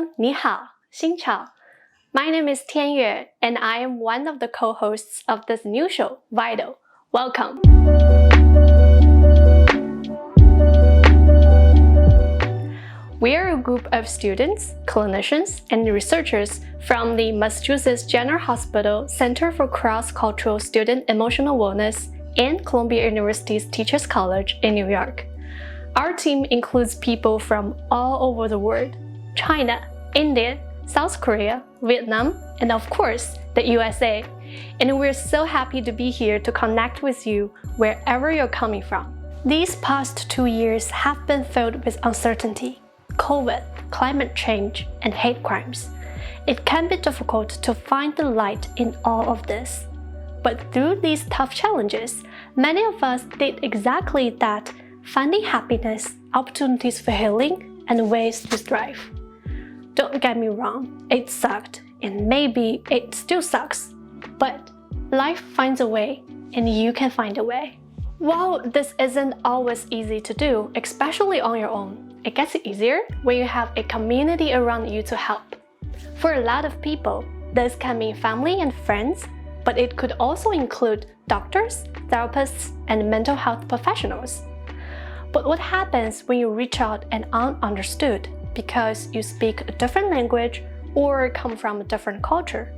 Hello, 你好, 新潮. My name is Tianyue, and I am one of the co-hosts of this new show, Vital. Welcome. We are a group of students, clinicians, and researchers from the Massachusetts General Hospital Center for Cross-Cultural Student Emotional Wellness and Columbia University's Teachers College in New York. Our team includes people from all over the world: China, India, South Korea, Vietnam, and of course, the USA. And we're so happy to be here to connect with you wherever you're coming from. These past 2 years have been filled with uncertainty, COVID, climate change, and hate crimes. It can be difficult to find the light in all of this. But through these tough challenges, many of us did exactly that, finding happiness, opportunities for healing, and ways to thrive. Don't get me wrong, it sucked, and maybe it still sucks. But life finds a way, and you can find a way. While this isn't always easy to do, especially on your own, it gets easier when you have a community around you to help. For a lot of people, this can mean family and friends, but it could also include doctors, therapists, and mental health professionals. But what happens when you reach out and aren't understood because you speak a different language or come from a different culture?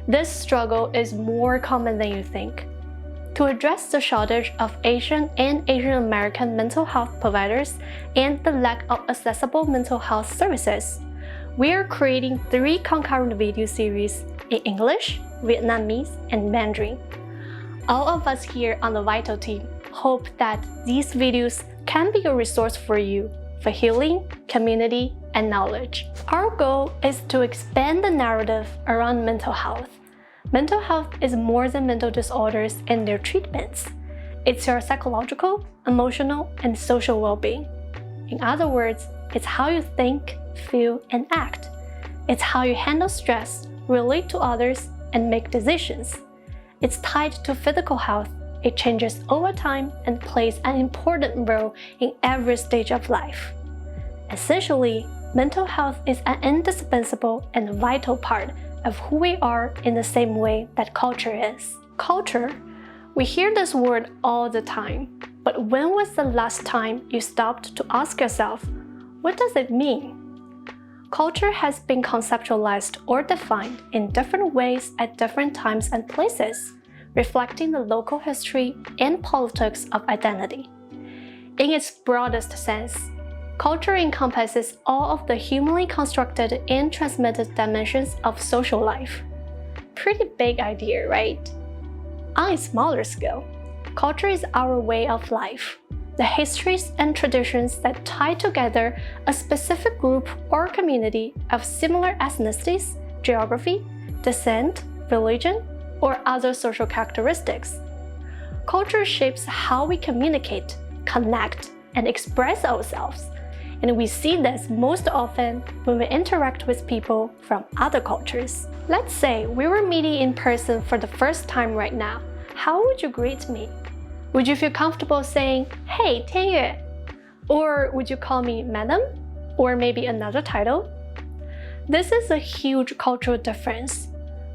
This struggle is more common than you think. To address the shortage of Asian and Asian American mental health providers and the lack of accessible mental health services, we are creating 3 concurrent video series in English, Vietnamese, and Mandarin. All of us here on the Vital team hope that these videos can be a resource for you for healing, community, and knowledge. Our goal is to expand the narrative around mental health. Mental health is more than mental disorders and their treatments. It's your psychological, emotional, and social well-being. In other words, it's how you think, feel, and act. It's how you handle stress, relate to others, and make decisions. It's tied to physical health. It changes over time and plays an important role in every stage of life. Essentially, mental health is an indispensable and vital part of who we are in the same way that culture is. Culture, we hear this word all the time, but when was the last time you stopped to ask yourself, what does it mean? Culture has been conceptualized or defined in different ways at different times and places, reflecting the local history and politics of identity. In its broadest sense, culture encompasses all of the humanly constructed and transmitted dimensions of social life. Pretty big idea, right? On a smaller scale, culture is our way of life, the histories and traditions that tie together a specific group or community of similar ethnicities, geography, descent, religion, or other social characteristics. Culture shapes how we communicate, connect, and express ourselves, and we see this most often when we interact with people from other cultures. Let's say we were meeting in person for the first time right now. How would you greet me? Would you feel comfortable saying, "Hey, Tianyue"? Or would you call me Madam? Or maybe another title? This is a huge cultural difference.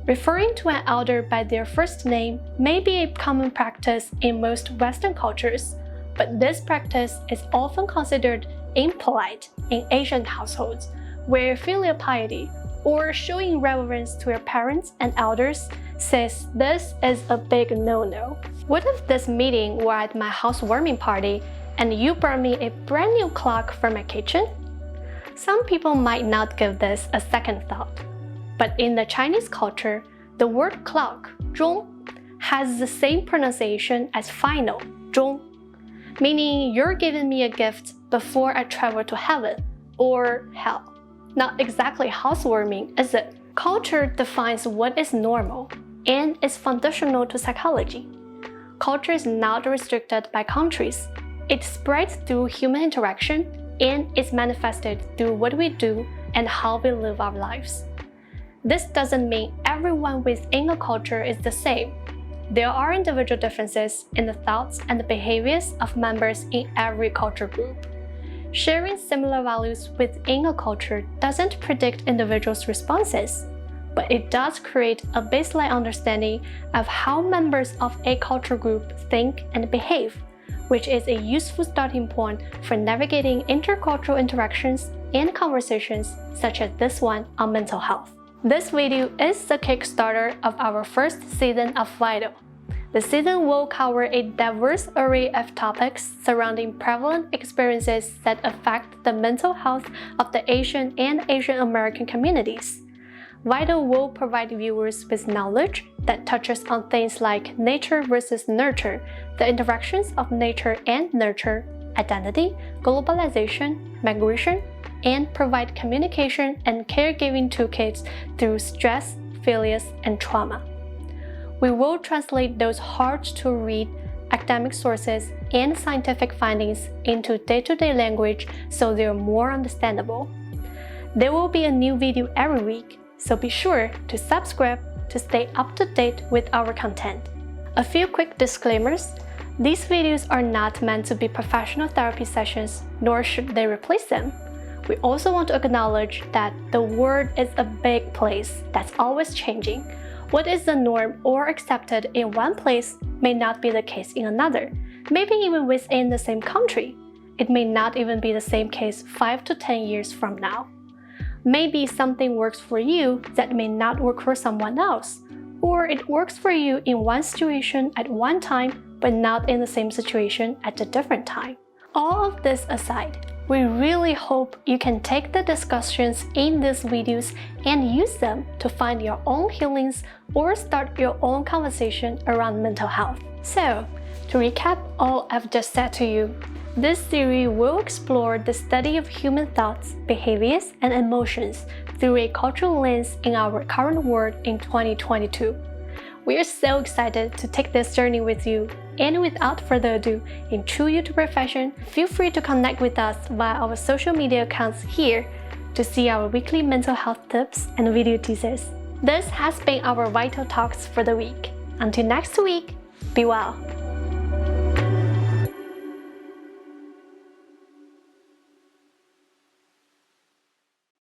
Referring to an elder by their first name may be a common practice in most Western cultures, but this practice is often considered impolite in Asian households, where filial piety, or showing reverence to your parents and elders, says this is a big no-no. What if this meeting were at my housewarming party and you brought me a brand new clock from my kitchen? Some people might not give this a second thought. But in the Chinese culture, the word clock, 钟, has the same pronunciation as final, 钟, meaning you're giving me a gift before I travel to heaven or hell. Not exactly housewarming, is it? Culture defines what is normal and is foundational to psychology. Culture is not restricted by countries. It spreads through human interaction and is manifested through what we do and how we live our lives. This doesn't mean everyone within a culture is the same. There are individual differences in the thoughts and the behaviors of members in every culture group. Sharing similar values within a culture doesn't predict individuals' responses, but it does create a baseline understanding of how members of a culture group think and behave, which is a useful starting point for navigating intercultural interactions and conversations such as this one on mental health. This video is the Kickstarter of our first season of Vital. The season will cover a diverse array of topics surrounding prevalent experiences that affect the mental health of the Asian and Asian American communities. Vital will provide viewers with knowledge that touches on things like nature versus nurture, the interactions of nature and nurture, identity, globalization, migration, and provide communication and caregiving toolkits through stress, failures, and trauma. We will translate those hard-to-read academic sources and scientific findings into day-to-day language so they're more understandable. There will be a new video every week, so be sure to subscribe to stay up to date with our content. A few quick disclaimers. These videos are not meant to be professional therapy sessions, nor should they replace them. We also want to acknowledge that the world is a big place that's always changing. What is the norm or accepted in one place may not be the case in another, maybe even within the same country. It may not even be the same case 5 to 10 years from now. Maybe something works for you that may not work for someone else, or it works for you in one situation at one time, but not in the same situation at a different time. All of this aside, we really hope you can take the discussions in these videos and use them to find your own healings or start your own conversation around mental health. So, to recap all I've just said to you, this series will explore the study of human thoughts, behaviors, and emotions through a cultural lens in our current world in 2022. We are so excited to take this journey with you, and without further ado, in true YouTuber fashion, feel free to connect with us via our social media accounts here to see our weekly mental health tips and video teasers. This has been our Vital Talks for the week. Until next week, be well!